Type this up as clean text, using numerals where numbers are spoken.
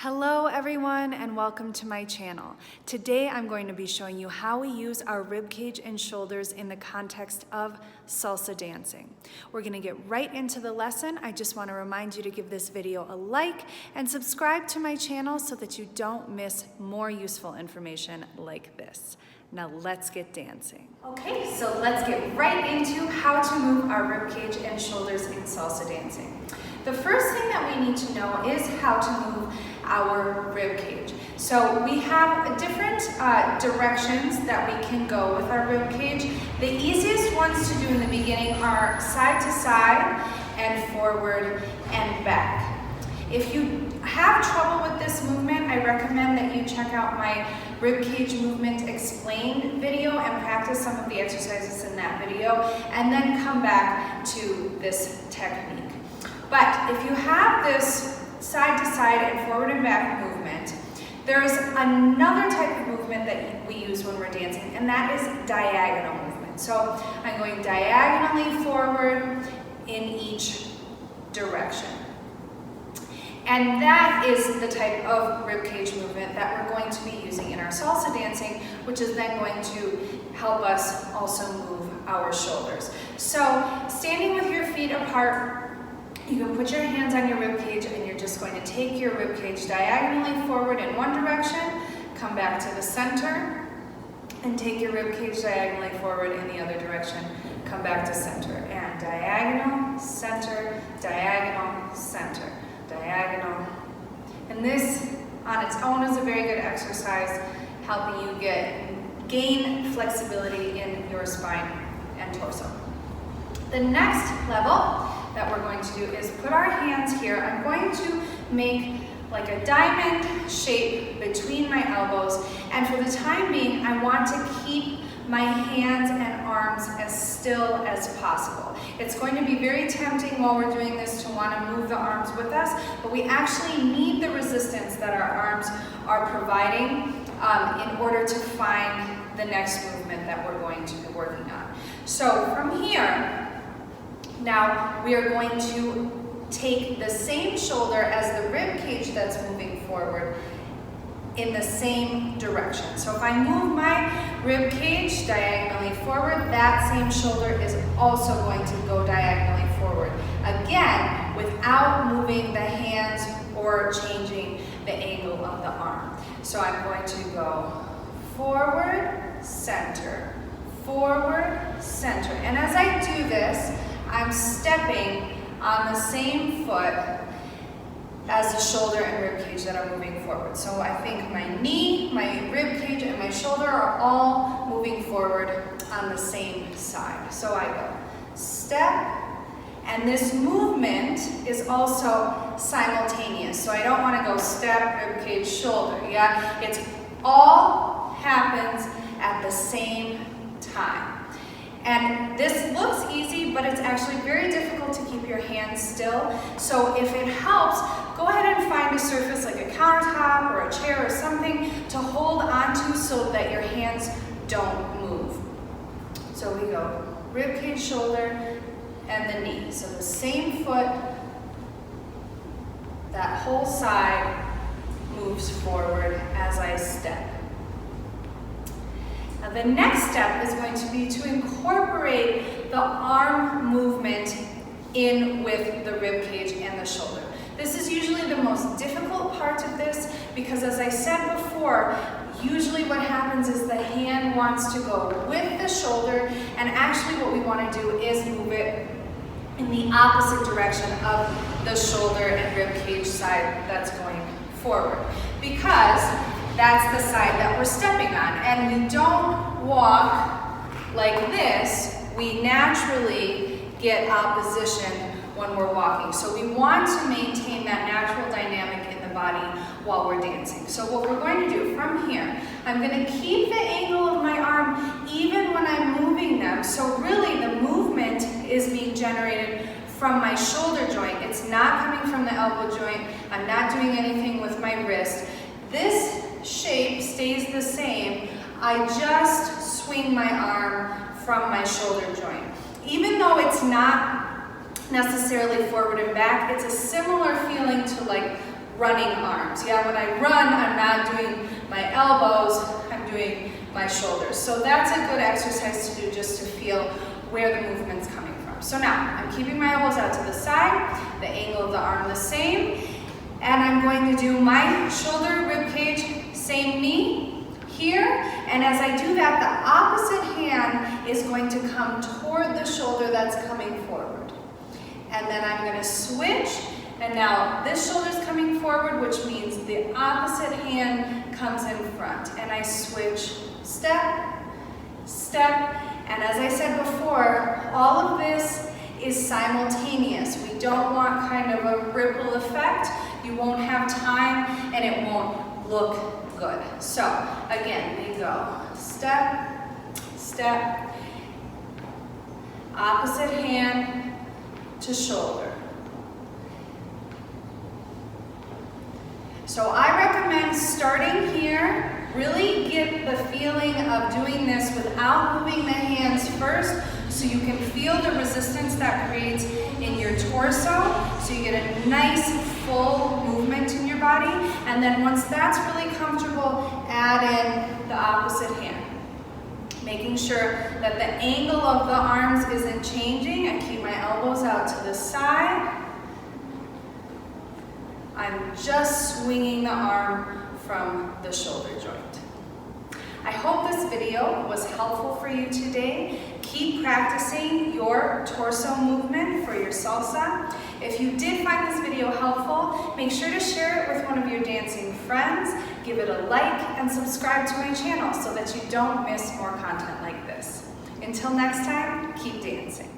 Hello everyone and welcome to my channel. Today I'm going to be showing you how we use our rib cage and shoulders in the context of salsa dancing. We're going to get right into the lesson. I just want to remind you to give this video a like and subscribe to my channel so that you don't miss more useful information like this. Now let's get dancing. Okay, so let's get right into how to move our rib cage and shoulders in salsa dancing. The first thing that we need to know is how to move our rib cage. So we have different directions that we can go with our rib cage. The easiest ones to do in the beginning are side to side and forward and back. If you have trouble with this movement, I recommend that you check out my rib cage movement explained video and practice some of the exercises in that video, and then come back to this technique. But if you have this side to side and forward and back movement, there's another type of movement that we use when we're dancing, and that is diagonal movement. So I'm going diagonally forward in each direction. And that is the type of rib cage movement that we're going to be using in our salsa dancing, which is then going to help us also move our shoulders. So standing with your feet apart, you can put your hands on your rib cage and you're just going to take your rib cage diagonally forward in one direction, come back to the center, and take your rib cage diagonally forward in the other direction, come back to center, and diagonal, center, diagonal, center, diagonal. And this on its own is a very good exercise, helping you gain flexibility in your spine and torso. The next level that we're going to do is put our hands here. I'm going to make like a diamond shape between my elbows, and for the time being I want to keep my hands and arms as still as possible. It's going to be very tempting while we're doing this to want to move the arms with us, but we actually need the resistance that our arms are providing in order to find the next movement that we're going to be working on. So from here, now we are going to take the same shoulder as the rib cage that's moving forward in the same direction. So if I move my rib cage diagonally forward, that same shoulder is also going to go diagonally forward. Again, without moving the hands or changing the angle of the arm. So I'm going to go forward, center, forward, center. And as I do this, I'm stepping on the same foot as the shoulder and rib cage that are moving forward. So I think my knee, my rib cage, and my shoulder are all moving forward on the same side. So I go step, and this movement is also simultaneous. So I don't want to go step, rib cage, shoulder. Yeah, it's all happens at the same time. And this looks easy, but it's actually very difficult to keep your hands still. So if it helps, go ahead and find a surface like a countertop or a chair or something to hold onto so that your hands don't move. So we go rib cage, shoulder, and the knee. So the same foot, that whole side moves forward as I step. Now the next step is going to be to incorporate the arm movement in with the rib cage and the shoulder. This is usually the most difficult part of this because, as I said before, usually what happens is the hand wants to go with the shoulder, and actually what we want to do is move it in the opposite direction of the shoulder and rib cage side that's going forward, because that's the side that we're stepping on. And we don't walk like this. We naturally get opposition when we're walking. So we want to maintain that natural dynamic in the body while we're dancing. So what we're going to do from here, I'm going to keep the angle of my arm even when I'm moving them. So really the movement is being generated from my shoulder joint. It's not coming from the elbow joint. I'm not doing anything with my wrist. This shape stays the same. I just swing my arm from my shoulder joint. Even though it's not necessarily forward and back, it's a similar feeling to like running arms. Yeah, when I run, I'm not doing my elbows, I'm doing my shoulders. So that's a good exercise to do just to feel where the movement's coming from. So now, I'm keeping my elbows out to the side, the angle of the arm the same, and I'm going to do my shoulder, rib cage, same knee here, and as I do that, the opposite hand is going to come toward the shoulder that's coming forward. And then I'm going to switch, and now this shoulder's coming forward, which means the opposite hand comes in front, and I switch step, step, and as I said before, all of this is simultaneous. We don't want kind of a ripple effect. You won't have time, and it won't look good. So again, we go step, step, opposite hand to shoulder. So I recommend starting here, really get the feeling of doing this without moving the hands first, so you can feel the resistance that creates in your torso, so you get a nice full movement in your body, and then once that's really comfortable, add in the opposite hand. Making sure that the angle of the arms isn't changing. I keep my elbows out to the side. I'm just swinging the arm from the shoulder joint. I hope this video was helpful for you today. Keep practicing your torso movement for your salsa. If you did find this video helpful, make sure to share it with one of your dancing friends, give it a like, and subscribe to my channel so that you don't miss more content like this. Until next time, keep dancing.